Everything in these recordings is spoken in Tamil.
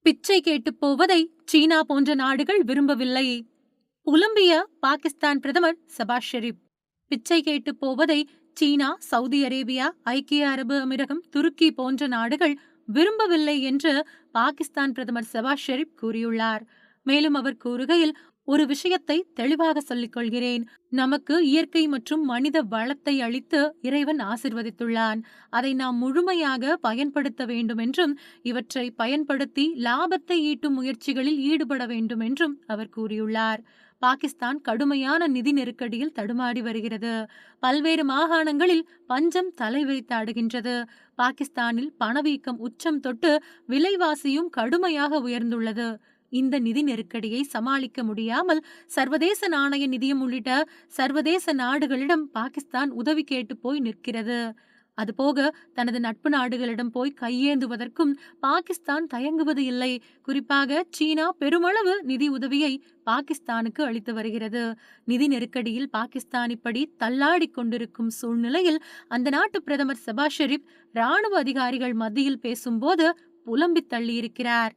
பிச்சை கேட்டுப் போவதை சீனா போன்ற நாடுகள் விரும்பவில்லை. புலம்பிய பாகிஸ்தான் பிரதமர் ஷபாஸ் ஷெரீப். பிச்சை கேட்டுப் போவதை சீனா, சவுதி அரேபியா, ஐக்கிய அரபு அமீரகம், துருக்கி போன்ற நாடுகள் விரும்பவில்லை என்று பாகிஸ்தான் பிரதமர் ஷபாஸ் ஷெரீப் கூறியுள்ளார். மேலும் அவர் கூறுகையில், ஒரு விஷயத்தை தெளிவாக சொல்லிக் கொள்கிறேன். நமக்கு இயற்கை மற்றும் மனித வளத்தை அளித்து இறைவன் ஆசிர்வதித்துள்ளான். அதை நாம் முழுமையாக பயன்படுத்த வேண்டும் என்றும், இவற்றை பயன்படுத்தி லாபத்தை ஈட்டும் முயற்சிகளில் ஈடுபட வேண்டும் என்றும் அவர் கூறியுள்ளார். பாகிஸ்தான் கடுமையான நிதி நெருக்கடியில் தடுமாறி வருகிறது. பல்வேறு மாகாணங்களில் பஞ்சம் தலைவிரித்தாடுகின்றது. பாகிஸ்தானில் பணவீக்கம் உச்சம் தொட்டு விலைவாசியும் கடுமையாக உயர்ந்துள்ளது. இந்த நிதி நெருக்கடியை சமாளிக்க முடியாமல் சர்வதேச நாணய நிதியம் உள்ளிட்ட சர்வதேச நாடுகளிடம் பாகிஸ்தான் உதவி கேட்டு போய் நிற்கிறது. அதுபோக தனது நட்பு நாடுகளிடம் போய் கையேந்துவதற்கும் பாகிஸ்தான் தயங்குவது இல்லை. குறிப்பாக சீனா பெருமளவு நிதி உதவியை பாகிஸ்தானுக்கு அளித்து வருகிறது. நிதி நெருக்கடியில் பாகிஸ்தான் இப்படி தள்ளாடி கொண்டிருக்கும் சூழ்நிலையில் அந்த நாட்டு பிரதமர் ஷபாஸ் ஷெரீப் ராணுவ அதிகாரிகள் மத்தியில் பேசும்போது புலம்பி தள்ளியிருக்கிறார்.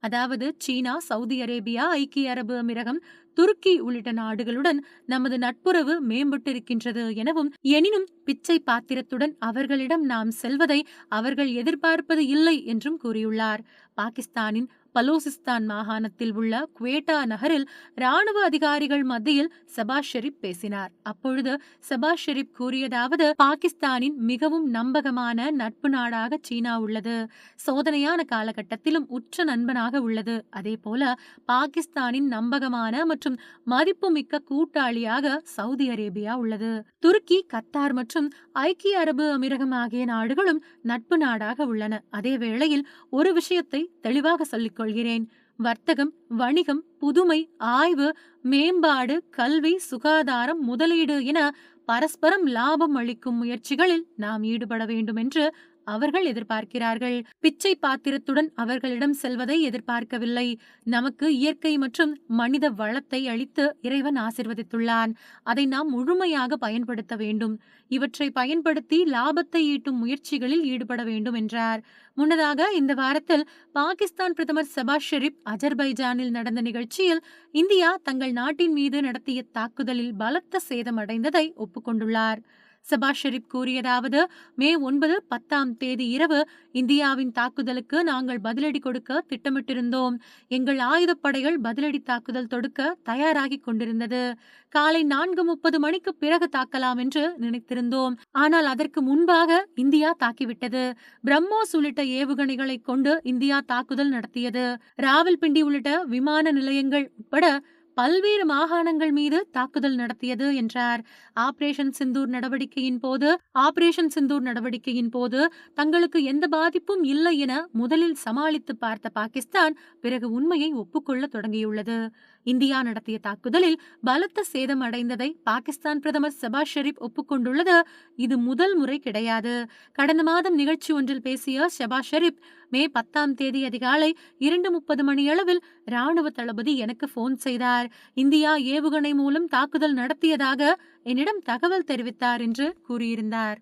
அதாவது, சீனா, சவுதி அரேபியா, ஐக்கிய அரபு அமீரகம், துருக்கி உள்ளிட்ட நாடுகளுடன் நமது நட்புறவு மேம்பட்டிருக்கின்றது எனவும், எனினும் பிச்சை பாத்திரத்துடன் அவர்களிடம் நாம் செல்வதை அவர்கள் எதிர்பார்ப்பது இல்லை என்றும் கூறியுள்ளார். பாகிஸ்தானின் பலோசிஸ்தான் மாகாணத்தில் உள்ள குவேட்டா நகரில் ராணுவ அதிகாரிகள் மத்தியில் ஷபாஸ் ஷெரீப் பேசினார். அப்பொழுது ஷபாஸ் ஷெரீப் கூறியதாவது, பாகிஸ்தானின் மிகவும் நம்பகமான நட்பு நாடாக சீனா உள்ளது. சோதனையான காலகட்டத்திலும் உற்ற நண்பனாக உள்ளது. அதேபோல பாகிஸ்தானின் நம்பகமான மற்றும் மதிப்புமிக்க கூட்டாளியாக சவுதி அரேபியா உள்ளது. துருக்கி, கத்தார் மற்றும் ஐக்கிய அரபு அமீரகம் ஆகிய நாடுகளும் நட்பு நாடாக உள்ளன. அதே வேளையில் ஒரு விஷயத்தை தெளிவாக சொல்லிக் கொள்கிறேன். வர்த்தகம், வணிகம், புதுமை, ஆய்வு, மேம்பாடு, கல்வி, சுகாதாரம், முதலீடு என பரஸ்பரம் லாபம் அளிக்கும் முயற்சிகளில் நாம் ஈடுபட வேண்டும் என்று அவர்கள் எதிர்பார்க்கிறார்கள். பிச்சை பாத்திரத்துடன் அவர்களிடம் செல்வதை எதிர்பார்க்கவில்லை. நமக்கு இயற்கை மற்றும் மனித வளத்தை அளித்து இறைவன் ஆசிர்வதித்துள்ளான். அதை நாம் முழுமையாக பயன்படுத்த வேண்டும். இவற்றை பயன்படுத்தி லாபத்தை ஈட்டும் முயற்சிகளில் ஈடுபட வேண்டும் என்றார். முன்னதாக இந்த வாரத்தில் பாகிஸ்தான் பிரதமர் ஷபாஸ் ஷெரீப் அஜர்பைஜானில் நடந்த நிகழ்ச்சியில் இந்தியா தங்கள் நாட்டின் மீது நடத்திய தாக்குதலில் பலத்த சேதம் அடைந்ததை ஒப்புக்கொண்டுள்ளார். ஷபாஸ் ஷெரீப் கூறியதாவது, மே 9, 10 இரவு இந்தியாவின் தாக்குதலுக்கு நாங்கள் பதிலடி கொடுக்க திட்டமிட்டிருந்தோம். எங்கள் ஆயுதப்படைகள் பதிலடி தாக்குதல் தொடுக்க தயாராகி கொண்டிருந்தது. காலை 4:30 மணிக்கு பிறகு தாக்கலாம் என்று நினைத்திருந்தோம். ஆனால் அதற்கு முன்பாக இந்தியா தாக்கிவிட்டது. பிரம்மோஸ் உள்ளிட்ட ஏவுகணைகளை கொண்டு இந்தியா தாக்குதல் நடத்தியது. ராவல்பிண்டி உள்ளிட்ட விமான நிலையங்கள் உட்பட பல்வேறு மாகாணங்கள் மீது தாக்குதல் நடத்தியது என்றார். ஆபரேஷன் சிந்தூர் நடவடிக்கையின் போது தங்களுக்கு எந்த பாதிப்பும் இல்லை என முதலில் சமாளித்து பார்த்த பாகிஸ்தான் பிறகு உண்மையை ஒப்புக்கொள்ள தொடங்கியுள்ளது. இந்தியா நடத்திய தாக்குதலில் பலத்த சேதம் அடைந்ததை பாகிஸ்தான் பிரதமர் ஷபாஸ் ஷெரீப் ஒப்புக்கொண்டுள்ளது இது முதல் முறை கிடையாது. கடந்த மாதம் நிகழ்ச்சி ஒன்றில் பேசிய ஷபாஸ் ஷெரீப், மே 10 அதிகாலை 2:30 மணியளவில் ராணுவ தளபதி எனக்கு போன் செய்தார். இந்தியா ஏவுகணை மூலம் தாக்குதல் நடத்தியதாக என்னிடம் தகவல் தெரிவித்தார் என்று கூறியிருந்தார்.